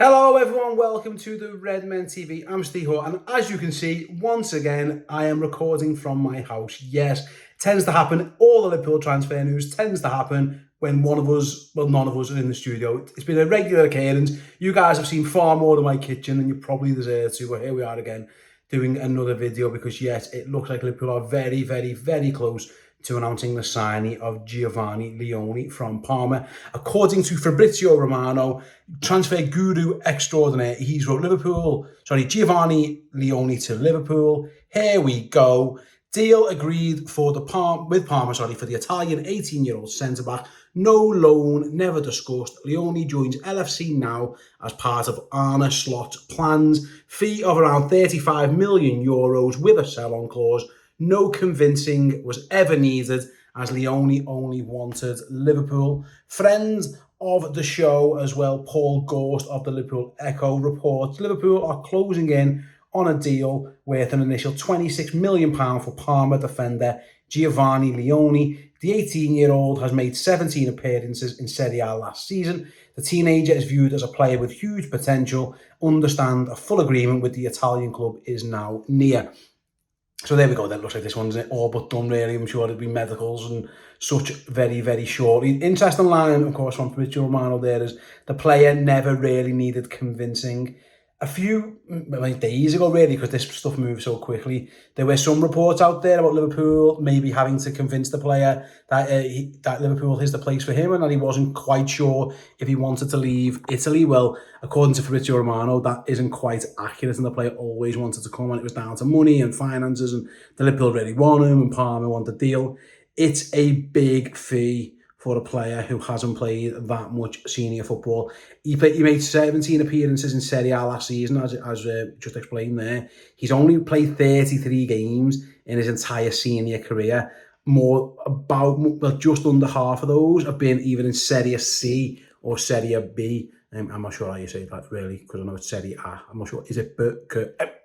Hello everyone, welcome to the Redmen TV. I'm Steve Hutt, and as you can see, once again, I am recording from my house. Yes, tends to happen, all the Liverpool transfer news tends to happen when one of us, well, none of us are in the studio. It's been a regular occurrence. You guys have seen far more of my kitchen than you probably deserve to, but here we are again, doing another video because yes, it looks like Liverpool are very, very, very close to announcing the signing of Giovanni Leoni from Parma. According to Fabrizio Romano, transfer guru extraordinaire, he's wrote Giovanni Leoni to Liverpool. Here we go. Deal agreed for the Parma for the Italian 18-year-old centre-back. No loan, never discussed. Leoni joins LFC now as part of Arne Slot's plans. Fee of around 35 million euros with a sell-on clause. No convincing was ever needed as Leoni only wanted Liverpool. Friends of the show as well, Paul Gorst of the Liverpool Echo reports Liverpool are closing in on a deal worth an initial £26 million for Parma defender Giovanni Leoni. The 18-year-old has made 17 appearances in Serie A last season. The teenager is viewed as a player with huge potential. Understand a full agreement with the Italian club is now near. So there we go. That looks like this one's all but done, really. I'm sure it'll be medicals and such very, very shortly. Interesting line, of course, from Fabrizio Romano there is the player never really needed convincing. A few days ago, really, because this stuff moves so quickly, there were some reports out there about Liverpool maybe having to convince the player that that Liverpool is the place for him and that he wasn't quite sure if he wanted to leave Italy. Well, according to Fabrizio Romano, that isn't quite accurate, and the player always wanted to come, and it was down to money and finances, and the Liverpool really want him, and Parma want the deal. It's a big fee for a player who hasn't played that much senior football. He made 17 appearances in Serie A last season, as just explained there. He's only played 33 games in his entire senior career. Just under half of those have been either in Serie C or Serie B. I'm not sure how you say that, really, because I know it's Serie A. I'm not sure. Is it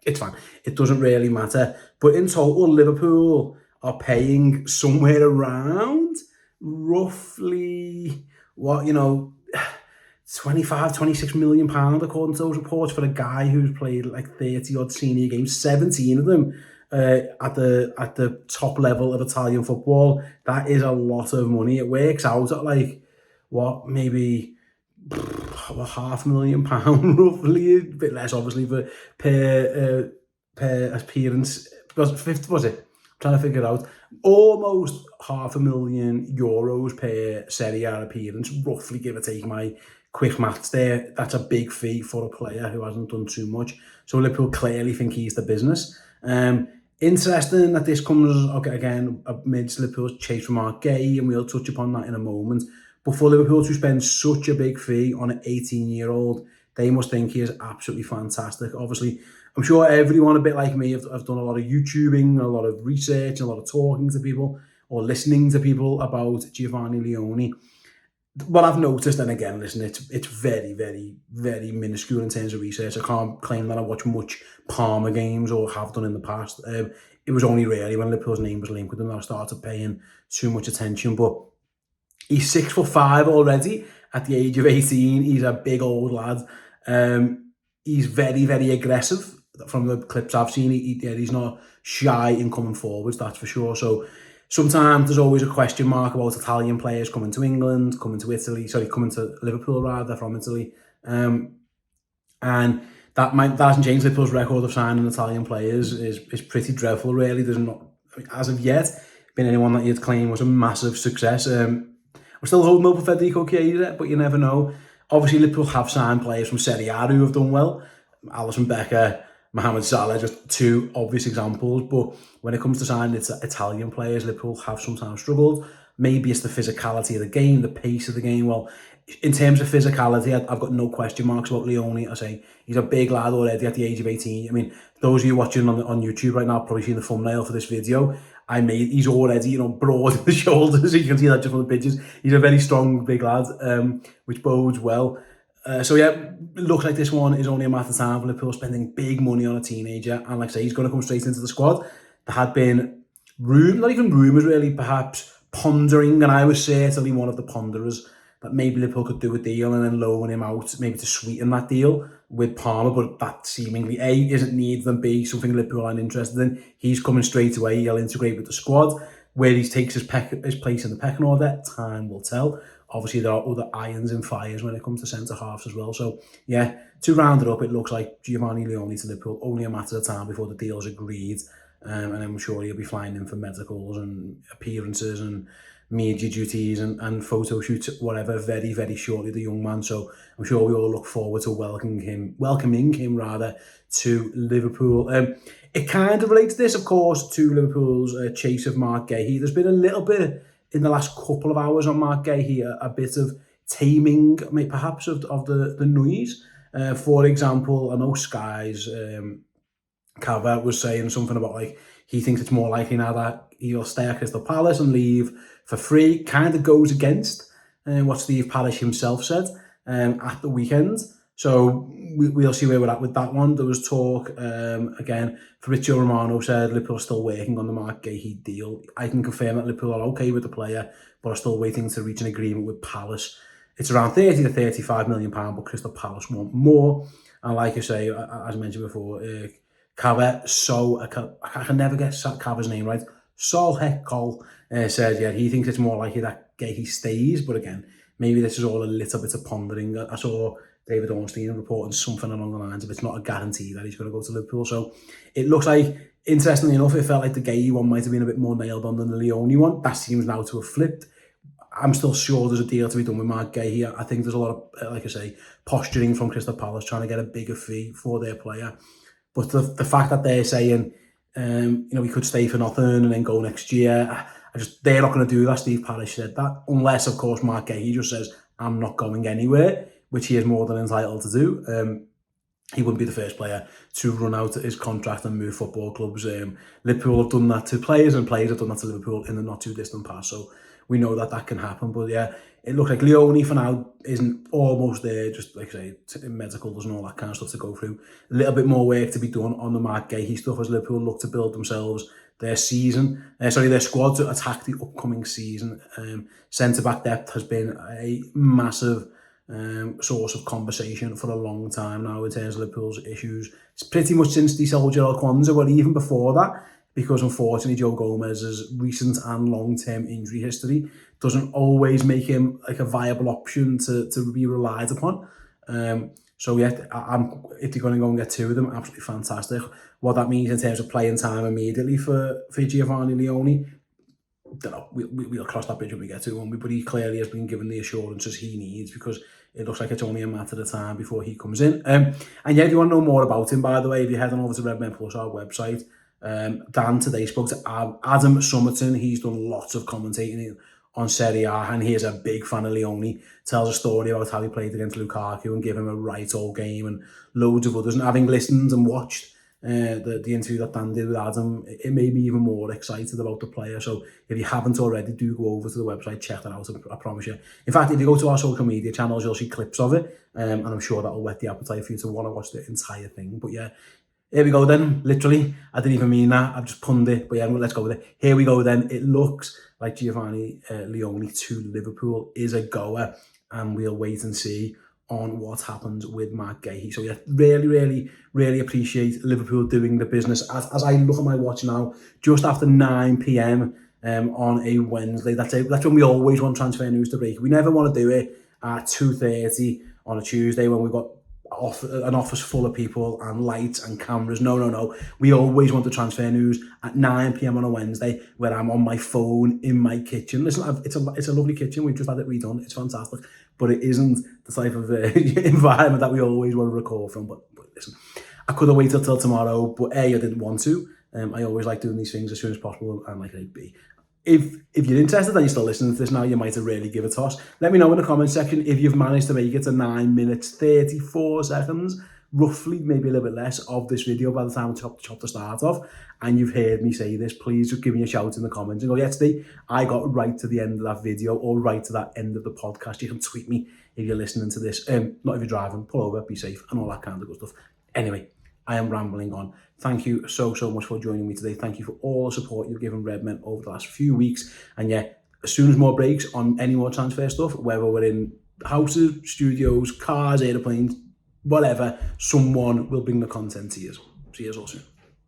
it's fine. It doesn't really matter. But in total, Liverpool are paying somewhere around roughly 26 million pound according to those reports for a guy who's played like 30 odd senior games, 17 of them at the top level of Italian football. That is a lot of money. It works out at like maybe £500,000 roughly, a bit less obviously for per appearance. Was it? Trying to figure it out, almost €500,000 per Serie A appearance, roughly, give or take my quick maths there. That's a big fee for a player who hasn't done too much. So Liverpool clearly think he's the business. Interesting that this comes, again, amidst Liverpool's chase for Mark Guéhi, and we'll touch upon that in a moment. But for Liverpool to spend such a big fee on an 18-year-old, they must think he is absolutely fantastic. Obviously, I'm sure everyone, a bit like me, have done a lot of YouTubing, a lot of research, a lot of talking to people or listening to people about Giovanni Leoni. What I've noticed, and again, listen, it's very, very, very minuscule in terms of research. I can't claim that I watch much Parma games or have done in the past. It was only really when Liverpool's name was linked with them that I started paying too much attention. But he's 6'5" already at the age of 18. He's a big old lad. He's very, very aggressive. From the clips I've seen, he's not shy in coming forwards, that's for sure. So sometimes there's always a question mark about Italian players coming to England, coming to Liverpool rather, from Italy. And that hasn't changed. Liverpool's record of signing Italian players is pretty dreadful, really. There's not, as of yet, been anyone that you'd claim was a massive success. We're still holding up for Federico Chiesa, but you never know. Obviously, Liverpool have signed players from Serie A who have done well. Alisson Becker, Mohamed Salah, just two obvious examples. But when it comes to signing Italian players, Liverpool have sometimes struggled. Maybe it's the physicality of the game, the pace of the game. Well, in terms of physicality, I've got no question marks about Leoni. I say he's a big lad already at the age of 18. I mean, those of you watching on YouTube right now probably seen the thumbnail for this video. He's already, broad in the shoulders. You can see that just from the pictures. He's a very strong, big lad, which bodes well. So yeah, it looks like this one is only a matter of time for Liverpool spending big money on a teenager. And like I say, he's going to come straight into the squad. There had been not even rumours really, perhaps pondering, and I was certainly one of the ponderers, that maybe Liverpool could do a deal and then loan him out, maybe to sweeten that deal with Parma, but that seemingly A, isn't needed, and B, something Liverpool aren't interested in. He's coming straight away, he'll integrate with the squad. Where he takes his place in the pecking order, time will tell. Obviously, there are other irons and fires when it comes to centre-halves as well. So, yeah, to round it up, it looks like Giovanni Leoni to Liverpool, only a matter of time before the deal's agreed. And I'm sure he'll be flying in for medicals and appearances and media duties and photo shoots, whatever, very, very shortly, the young man. So I'm sure we all look forward to welcoming him to Liverpool. It kind of relates this, of course, to Liverpool's chase of Mark Guéhi. There's been a little bit in the last couple of hours on Mark Guéhi, a bit of taming, perhaps, of the noise. For example, I know Sky's Calvert was saying something about, like, he thinks it's more likely now that he'll stay at Crystal Palace and leave for free. Kind of goes against what Steve Parish himself said at the weekend. So we'll see where we're at with that one. There was talk, again, Fabrizio Romano said Liverpool are still working on the Mark Guéhi deal. I can confirm that Liverpool are okay with the player, but are still waiting to reach an agreement with Palace. It's around 30 to 35 million pounds, but Crystal Palace want more. And like I say, as I mentioned before, Cava, I can never get Cava's name right. Sol Hekol said, yeah, he thinks it's more likely that Guéhi stays, but again, maybe this is all a little bit of pondering. I saw David Ornstein reporting something along the lines of it's not a guarantee that he's going to go to Liverpool. So it looks like, interestingly enough, it felt like the Guéhi one might have been a bit more nailed on than the Leone one. That seems now to have flipped. I'm still sure there's a deal to be done with Mark Guéhi. I think there's a lot of, like I say, posturing from Crystal Palace trying to get a bigger fee for their player. But the fact that they're saying, we could stay for nothing and then go next year, they're not going to do that. Steve Parish said that, unless, of course, Mark Guéhi just says, I'm not going anywhere, which he is more than entitled to do. He wouldn't be the first player to run out his contract and move football clubs. Liverpool have done that to players, and players have done that to Liverpool in the not too distant past. So we know that can happen. But yeah, it looks like Leone for now isn't almost there. Just like I say, medicals and all that kind of stuff to go through. A little bit more work to be done on the Mark Guéhi stuff as Liverpool look to build themselves their squad to attack the upcoming season. Centre-back depth has been a massive source of conversation for a long time now in terms of Liverpool's issues. It's pretty much since they sold Joel Kwanzaa, but even before that, because unfortunately Joe Gomez's recent and long-term injury history doesn't always make him like a viable option to be relied upon. So yeah, if you're going to go and get two of them, absolutely fantastic. What that means in terms of playing time immediately for Giovanni Leoni, don't know, we'll cross that bridge when we get to him, but he clearly has been given the assurances he needs, because it looks like it's only a matter of time before he comes in. And yeah, if you want to know more about him, by the way, if you head on over to Redmen Plus, our website, Dan today spoke to Adam Summerton. He's done lots of commentating on Serie A, and he is a big fan of Leone. Tells a story about how he played against Lukaku and gave him a right old game, and loads of others. And having listened and watched the interview that Dan did with Adam, it made me even more excited about the player. So if you haven't already, do go over to the website, check that out, I promise you. In fact, if you go to our social media channels, you'll see clips of it, and I'm sure that'll whet the appetite for you to want to watch the entire thing. But yeah, here we go then, literally. I didn't even mean that, I've just punned it, but yeah, let's go with it. Here we go then. It looks like Giovanni Leoni to Liverpool is a goer, and we'll wait and see on what happens with Mark Guéhi. So yeah, really appreciate Liverpool doing the business. As I look at my watch now, just after 9 p.m. On a Wednesday, that's when we always want transfer news to break. We never want to do it at 2:30 on a Tuesday when we've got an office full of people and lights and cameras. No. We always want the transfer news at 9 p.m. on a Wednesday, where I'm on my phone in my kitchen. Listen, it's a lovely kitchen. We've just had it redone. It's fantastic, but it isn't the type of environment that we always want to record from. But listen, I could have waited till tomorrow, but A, I didn't want to. I always like doing these things as soon as possible, and like B, if you're interested and you're still listening to this now, you might have really give a toss. Let me know in the comment section if you've managed to make it to 9 minutes 34 seconds, roughly, maybe a little bit less, of this video by the time I chop the start off, and you've heard me say this. Please just give me a shout in the comments and go, yeah, Steve, I got right to the end of that video, or right to that end of the podcast. You can tweet me if you're listening to this. Not if you're driving, pull over, be safe, and all that kind of good stuff. Anyway, I am rambling on. Thank you so much for joining me today. Thank you for all the support you've given Redmen over the last few weeks. And yeah, as soon as more breaks on any more transfer stuff, whether we're in houses, studios, cars, airplanes, whatever, someone will bring the content to you. See you all soon.